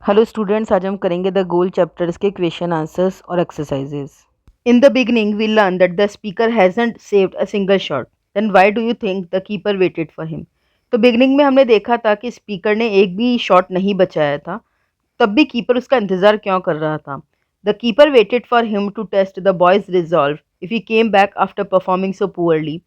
Hello students, आज हम करेंगे द गोल चैप्टर्स के क्वेश्चन आंसर्स और exercises. In the beginning we learn that the speaker hasn't saved a single shot, then why do you think the keeper waited for him. तो beginning में हमने देखा था कि स्पीकर ने एक भी शॉट नहीं बचाया था, तब भी कीपर उसका इंतजार क्यों कर रहा था। The keeper waited for him to test the boy's resolve. If he came back after performing so poorly,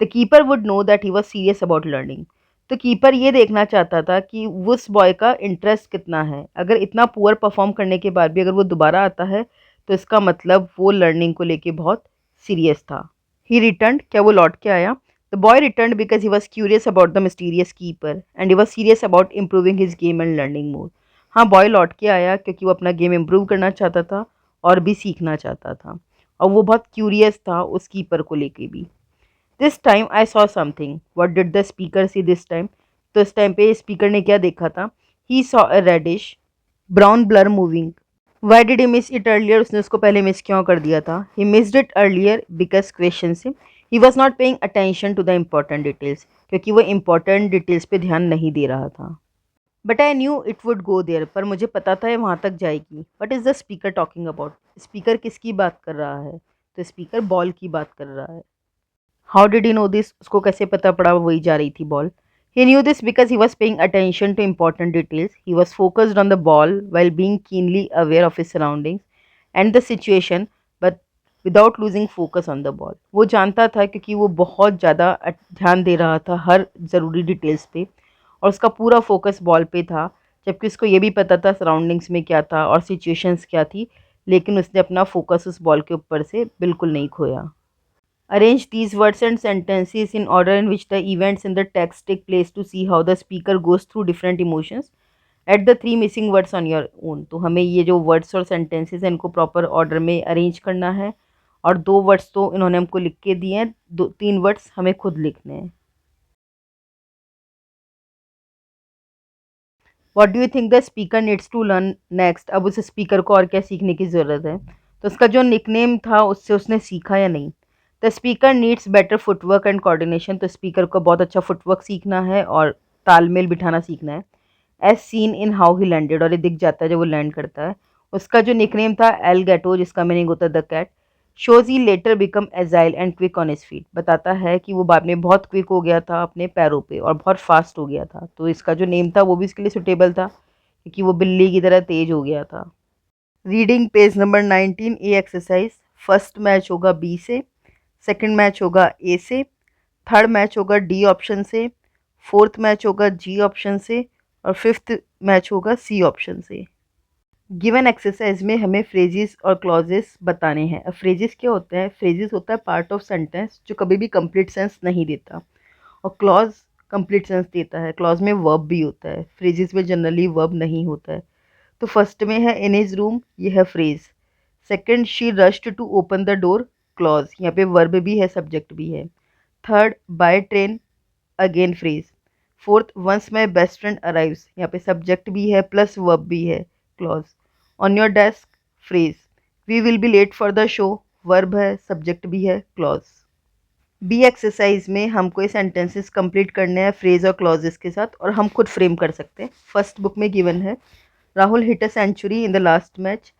the keeper would know that he was serious about learning. तो कीपर ये देखना चाहता था कि उस बॉय का इंटरेस्ट कितना है। अगर इतना पुअर परफॉर्म करने के बाद भी अगर वो दोबारा आता है तो इसका मतलब वो लर्निंग को लेके बहुत सीरियस था। ही रिटर्न, क्या वो लौट के आया? The boy return because he was curious about the mysterious keeper and he was serious about improving his game and learning more. हाँ, बॉय लौट के आया क्योंकि वो अपना गेम इम्प्रूव करना चाहता था और भी सीखना चाहता था, और वो बहुत क्यूरियस था उस कीपर को लेके भी। This time I saw something, what did the speaker see this time? तो इस टाइम पे स्पीकर ने क्या देखा था? He saw a reddish brown blur moving. Why did he miss it earlier? उसने उसको पहले मिस क्यों कर दिया था? He missed it earlier because question him. He was not paying attention to the important details, क्योंकि वो इम्पॉर्टेंट डिटेल्स पे ध्यान नहीं दे रहा था। But I knew it would go there, पर मुझे पता था ये वहाँ तक जाएगी। What is the speaker talking about? Speaker किसकी बात कर रहा है? तो स्पीकर बॉल की बात कर रहा है। How did he know this? उसको कैसे पता पड़ा वही जा रही थी ball? He knew this because he was paying attention to important details. He was focused on the ball while being keenly aware of his surroundings and the situation, but without losing focus on the ball. वो जानता था क्योंकि वो बहुत ज़्यादा ध्यान दे रहा था हर ज़रूरी डिटेल्स पे, और उसका पूरा फोकस बॉल पे था, जबकि उसको ये भी पता था सराउंडिंग्स में क्या था और सिचुएशंस क्या थी, लेकिन उसने अपना फोकस उस बॉल के ऊपर से बिल्कुल नहीं खोया। Arrange these words and sentences in order in which the events in the text take place to see how the speaker goes through different emotions. Add the three missing words on your own. तो हमें ये जो words और sentences हैं इनको proper order में arrange करना है, और दो वर्ड्स तो इन्होंने हमको लिख के दिए हैं, दो तीन वर्ड्स हमें खुद लिखने हैं। What do you think the speaker needs to learn next? अब उस स्पीकर को और क्या सीखने की ज़रूरत है? तो उसका जो निकनेम था उससे उसने सीखा या नहीं? The speaker needs better footwork and coordination. तो स्पीकर को बहुत अच्छा फुटवर्क सीखना है और तालमेल बिठाना सीखना है। As seen in how he landed, और ये दिख जाता है जब वो लैंड करता है। उसका जो निकनेम था एल गैटो, जिसका मीनिंग होता है the cat, shows he later become agile and quick on his feet. बताता है कि वो बाद में बहुत क्विक हो गया था अपने पैरों पे और बहुत फास्ट हो गया था। तो इसका जो नेम था वो भी इसके लिए सुटेबल था क्योंकि वो बिल्ली की तरह तेज हो गया था। रीडिंग पेज नंबर 19, ए एक्सरसाइज। फर्स्ट मैच होगा बी से, सेकंड मैच होगा ए से, थर्ड मैच होगा डी ऑप्शन से, फोर्थ मैच होगा जी ऑप्शन से, और फिफ्थ मैच होगा सी ऑप्शन से। गिवन एक्सरसाइज में हमें फ्रेजेस और क्लॉजेस बताने हैं। अब फ्रेजेस क्या होते हैं? फ्रेजेस होता है पार्ट ऑफ सेंटेंस जो कभी भी कंप्लीट सेंस नहीं देता, और क्लॉज कंप्लीट सेंस देता है। क्लॉज में वर्ब भी होता है, फ्रेजेस में जनरली वर्ब नहीं होता है। तो फर्स्ट में है इन हिज रूम, ये है phrase. Second, she rushed to open the door, clause, यहाँ पे वर्ब भी है सब्जेक्ट भी है। Third, by train, again phrase. Fourth, once my best friend arrives, यहाँ पे सब्जेक्ट भी है प्लस वर्ब भी है, clause. On your desk, phrase. We will be late for the show, verb है सब्जेक्ट भी है, क्लॉज। बी एक्सरसाइज में हमको ये सेंटेंसेस कंप्लीट करने हैं फ्रेज और क्लॉजेस के साथ, और हम खुद फ्रेम कर सकते हैं। फर्स्ट बुक में गिवन है Rahul hit a century in the last match.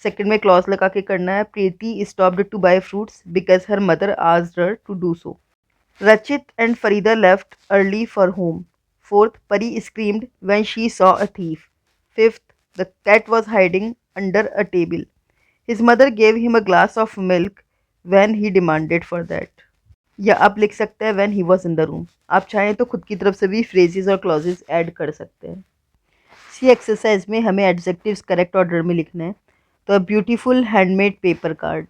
Second में क्लॉज लगा के करना है Preeti stopped to buy fruits because her mother asked her to do so. Rachit and Farida left early for home. Fourth, Pari screamed when she saw a thief. Fifth, the cat was hiding under a table. His mother gave him a glass of milk when he demanded for that. या आप लिख सकते हैं when he was in the room। आप चाहें तो खुद की तरफ से भी phrases और clauses ऐड कर सकते हैं। सी एक्सरसाइज में हमें एडजेक्टिव्स करेक्ट ऑर्डर में लिखना है। तो beautiful handmade paper card.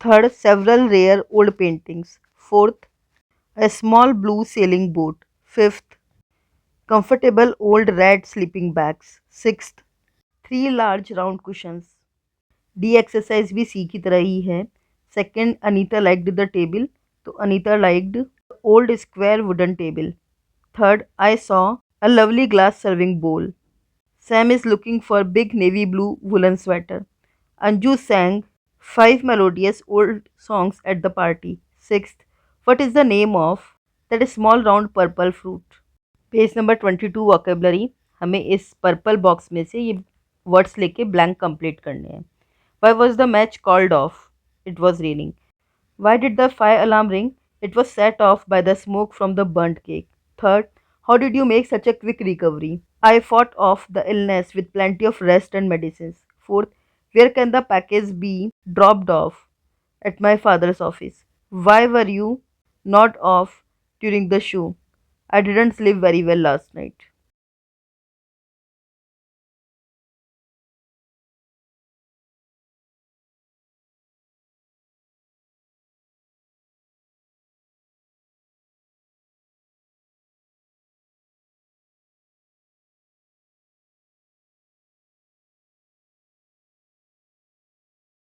Third, several rare old paintings. Fourth, a small blue sailing boat. Fifth, comfortable old red sleeping bags. Sixth, three large round cushions. D exercise भी C की तरह ही है। Second, Anita liked the table, तो Anita liked old square wooden table. Third, I saw a lovely glass serving bowl. Sam is looking for big navy blue woollen sweater. Anju sang five melodious old songs at the party. Sixth, what is the name of that small round purple fruit? Page number 22 vocabulary. हमें इस purple box में से ये words लेके blank complete करने हैं। Why was the match called off? It was raining. Why did the fire alarm ring? It was set off by the smoke from the burnt cake. Third, how did you make such a quick recovery? I fought off the illness with plenty of rest and medicines. Fourth, where can the package be dropped off? At my father's office. Why were you not off during the show? I didn't sleep very well last night.